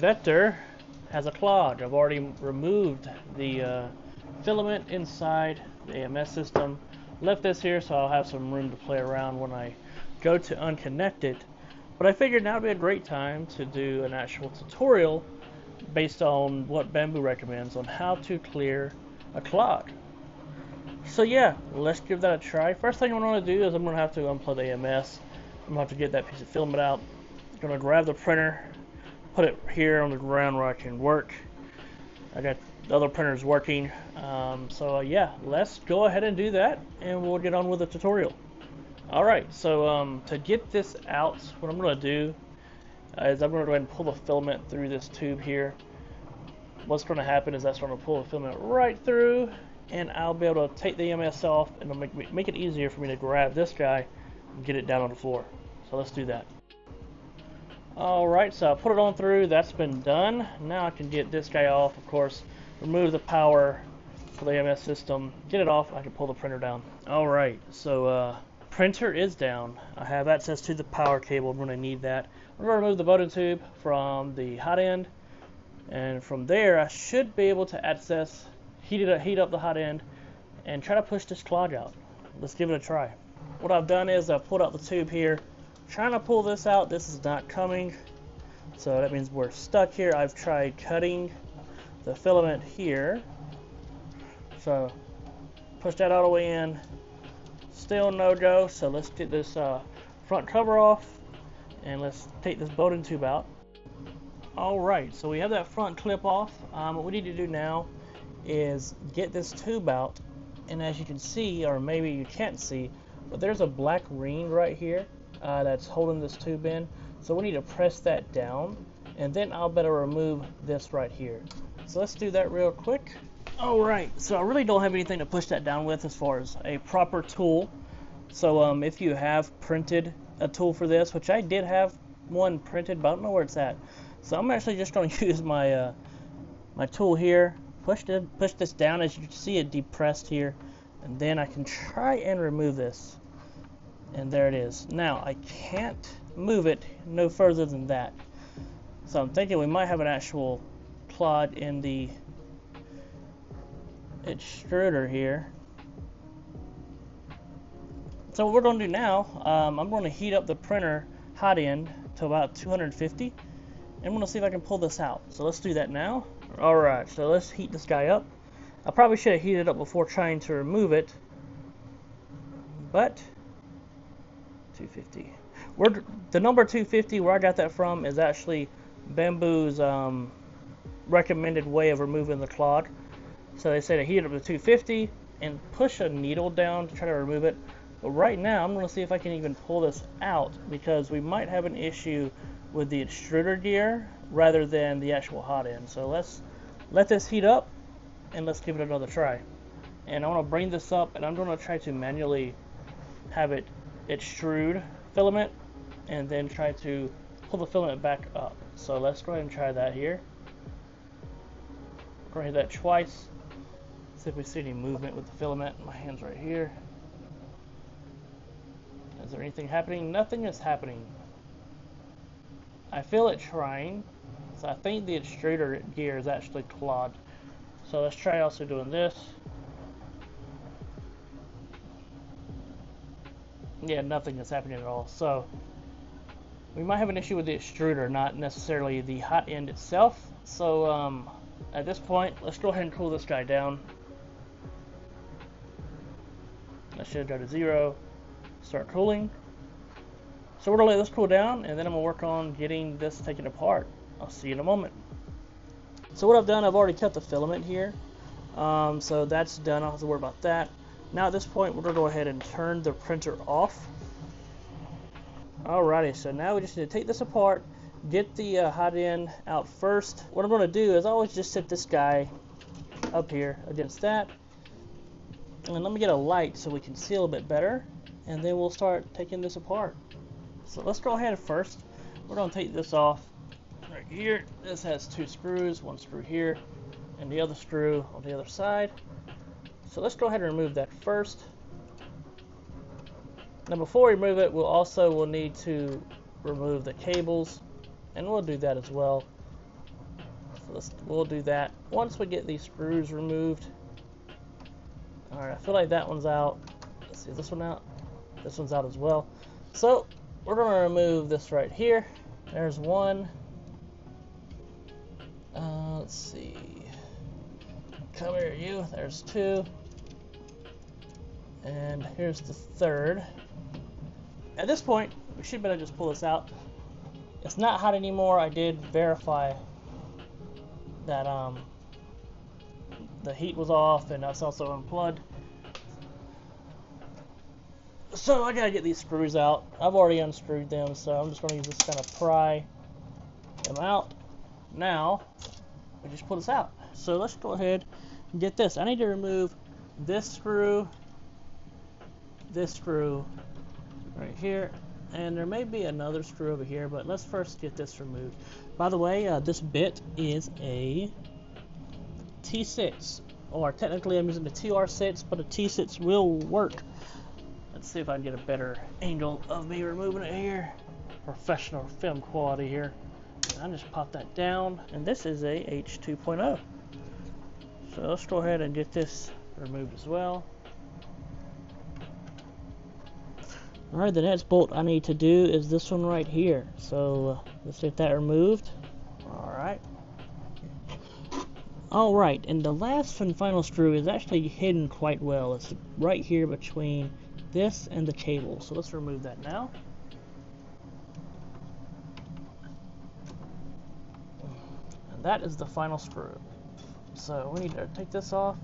vector has a clog. I've already removed the filament inside the AMS system. Left this here so I'll have some room to play around when I go to unconnect it. But I figured now would be a great time to do an actual tutorial based on what Bambu recommends on how to clear a clog. So yeah, let's give that a try. First thing I'm going to do is I'm going to have to unplug the AMS. I'm going to have to get that piece of filament out. I'm going to grab the printer, put it here on the ground where I can work. I got the other printers working. So yeah, let's go ahead and do that and we'll get on with the tutorial. Alright, so to get this out, what I'm going to do is I'm going to go ahead and pull the filament through this tube here. What's going to happen is that's going to pull the filament right through, and I'll be able to take the EMS off, and it'll make it easier for me to grab this guy and get it down on the floor. So let's do that. Alright, so I put it on through, that's been done. Now I can get this guy off, of course, remove the power for the EMS system, get it off, I can pull the printer down. Alright, so printer is down. I have access to the power cable. I'm going to need that. I'm going to remove the Bowden tube from the hot end, and from there I should be able to access, heat up the hot end, and try to push this clog out. Let's give it a try. What I've done is I've pulled out the tube here, trying to pull this out. This is not coming, so that means we're stuck here. I've tried cutting the filament here, so push that all the way in. Still no go, so let's get this front cover off and let's take this Bowden tube out. Alright, so we have that front clip off. What we need to do now is get this tube out, and as you can see, or maybe you can't see, but there's a black ring right here that's holding this tube in, so we need to press that down, and then I'll better remove this right here. So let's do that real quick. Alright, so I really don't have anything to push that down with as far as a proper tool. So if you have printed a tool for this, which I did have one printed, but I don't know where it's at. So I'm actually just going to use my my tool here, push this down, as you can see it depressed here, and then I can try and remove this. And there it is. Now I can't move it no further than that. So I'm thinking we might have an actual clog in the extruder here. So what we're going to do now, I'm going to heat up the printer hot end to about 250, and I'm going to see if I can pull this out. So let's do that now. Alright, so let's heat this guy up. I probably should have heated it up before trying to remove it, but 250. The number 250, where I got that from, is actually Bambu's recommended way of removing the clog. So they say to heat it up to 250 and push a needle down to try to remove it. But right now, I'm going to see if I can even pull this out, because we might have an issue with the extruder gear rather than the actual hot end. So let's let this heat up and let's give it another try. And I want to bring this up, and I'm going to try to manually have it extrude filament and then try to pull the filament back up. So let's go ahead and try that here. Go ahead and hit that twice. See if we see any movement with the filament. My hand's right here. Is there anything happening? Nothing is happening. I feel it trying. So I think the extruder gear is actually clogged. So let's try also doing this. Yeah, nothing is happening at all. So we might have an issue with the extruder, not necessarily the hot end itself. So at this point, let's go ahead and cool this guy down. That should go to 0. Start cooling. So we're going to let this cool down, and then I'm going to work on getting this taken apart. I'll see you in a moment. So what I've done, I've already cut the filament here. So that's done. I don't have to worry about that. Now at this point, we're going to go ahead and turn the printer off. Alrighty, so now we just need to take this apart, get the hot end out first. What I'm going to do is I always just sit this guy up here against that. And let me get a light so we can see a little bit better, and then we'll start taking this apart. So let's go ahead first. We're going to take this off right here. This has 2 screws, one screw here and the other screw on the other side. So let's go ahead and remove that first. Now before we remove it, we'll need to remove the cables, and we'll do that as well. we'll do that once we get these screws removed. Alright, I feel like that one's out. Let's see, is this one out? This one's out as well. So we're going to remove this right here. There's one. Let's see. Come here, you. There's two. And here's the third. At this point, we should better just pull this out. It's not hot anymore. I did verify that the heat was off and that's also unplugged. So I gotta get these screws out. I've already unscrewed them, so I'm just gonna use this kind of pry them out. Now we just pull this out. So let's go ahead and get this. I need to remove this screw right here, and there may be another screw over here, but let's first get this removed. By the way, this bit is a T6, or technically I'm using the TR6, but a T6 will work. Let's see if I can get a better angle of me removing it here. Professional film quality here. I just pop that down, and this is a H2.0. So let's go ahead and get this removed as well. Alright, the next bolt I need to do is this one right here. So let's get that removed. Alright, and the last and final screw is actually hidden quite well. It's right here between this and the cable. So let's remove that now. And that is the final screw. So we need to take this off.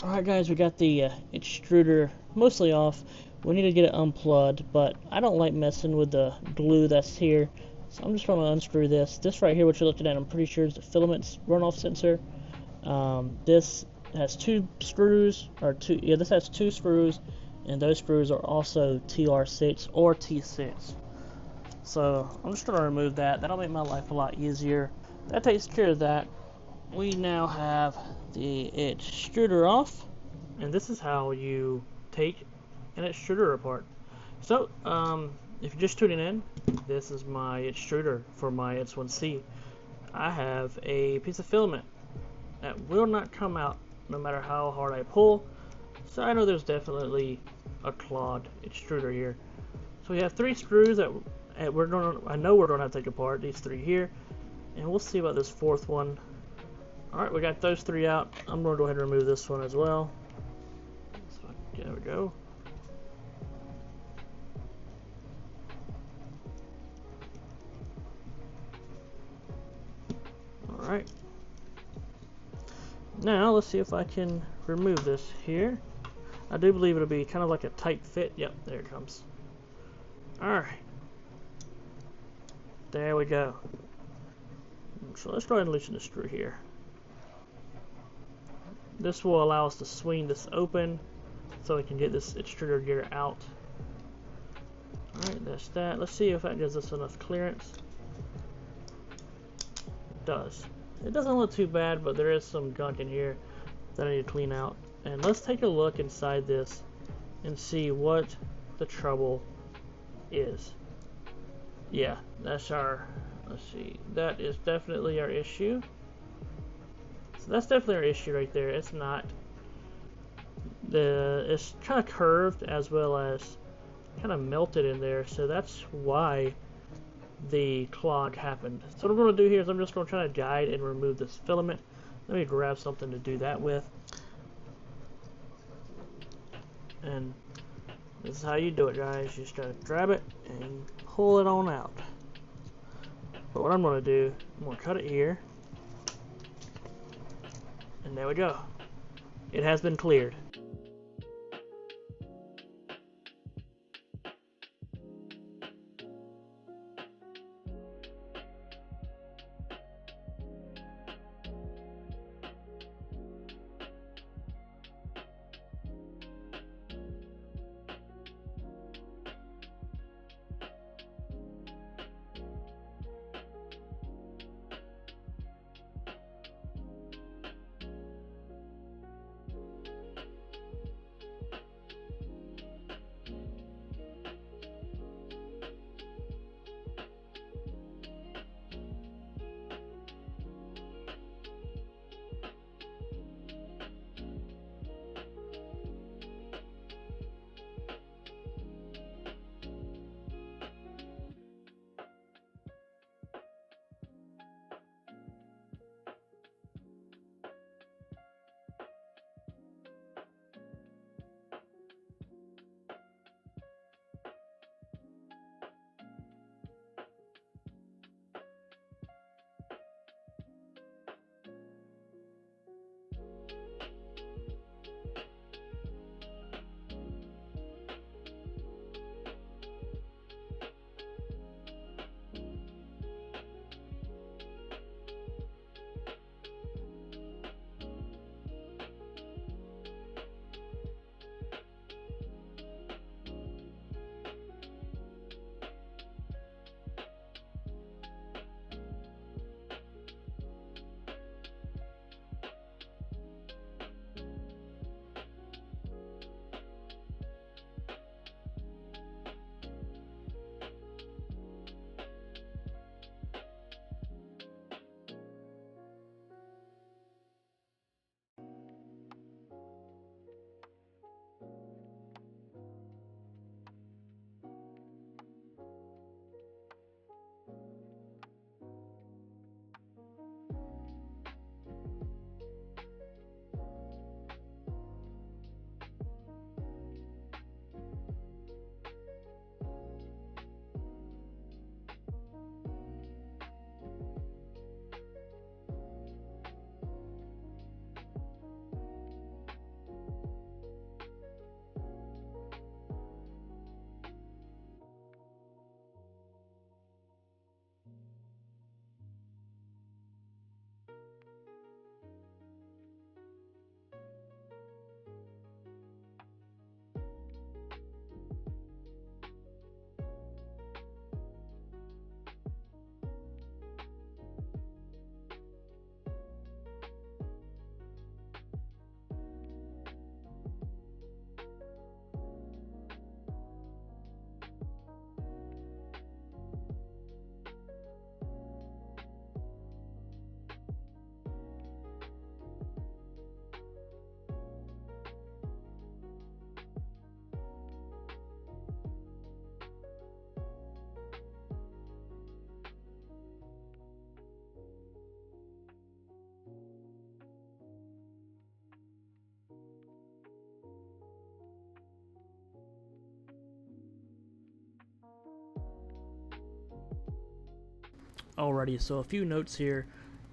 Alright guys, we got the extruder mostly off. We need to get it unplugged, but I don't like messing with the glue that's here. So I'm just going to unscrew this. This right here, what you're looking at, I'm pretty sure is the filament runoff sensor. This has two screws, this has two screws, and those screws are also TR6 or T6. So I'm just going to remove that. That'll make my life a lot easier. That takes care of that. We now have the extruder off, and this is how you take an extruder apart. So if you're just tuning in, this is my extruder for my X1C. I have a piece of filament that will not come out no matter how hard I pull, so I know there's definitely a clogged extruder here. So we have three screws that I know we're gonna have to take apart, these three here, and we'll see about this fourth one. Alright, we got those three out. I'm gonna go ahead and remove this one as well. So there we go. Alright, now let's see if I can remove this here. I do believe it'll be kind of like a tight fit. Yep, there it comes. Alright, there we go. So let's go ahead and loosen the screw here. This will allow us to swing this open so we can get this extruder gear out. Alright, that's that. Let's see if that gives us enough clearance. Does. It doesn't look too bad, but there is some gunk in here that I need to clean out. And let's take a look inside this and see what the trouble is. Yeah, that's our, let's see, that is definitely our issue. So that's definitely our issue right there. It's not, it's kind of curved as well as kind of melted in there, so that's why the clog happened. So what I'm going to do here is I'm just going to try to guide and remove this filament. Let me grab something to do that with. And this is how you do it, guys. You just gotta grab it and pull it on out. But what I'm going to do, I'm going to cut it here. And there we go. It has been cleared. already. So a few notes here.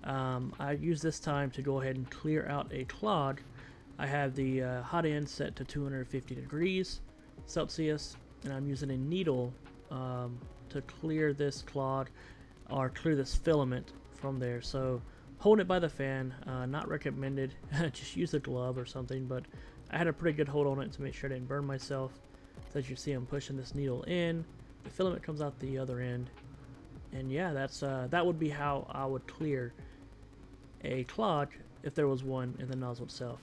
I use this time to go ahead and clear out a clog. I have the hot end set to 250 degrees Celsius, and I'm using a needle to clear this clog, or clear this filament from there. So hold it by the fan, not recommended. Just use a glove or something, but I had a pretty good hold on it to make sure I didn't burn myself. So as you see, I'm pushing this needle in, the filament comes out the other end, and yeah, that's that would be how I would clear a clog if there was one in the nozzle itself.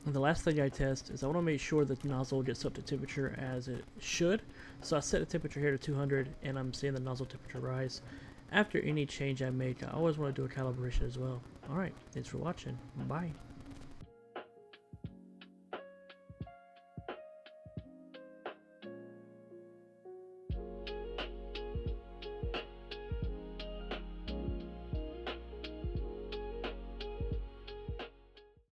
And the last thing I test is I want to make sure that the nozzle gets up to temperature as it should. So I set the temperature here to 200, and I'm seeing the nozzle temperature rise. After any change I make, I always want to do a calibration as well. Alright, thanks for watching. Bye.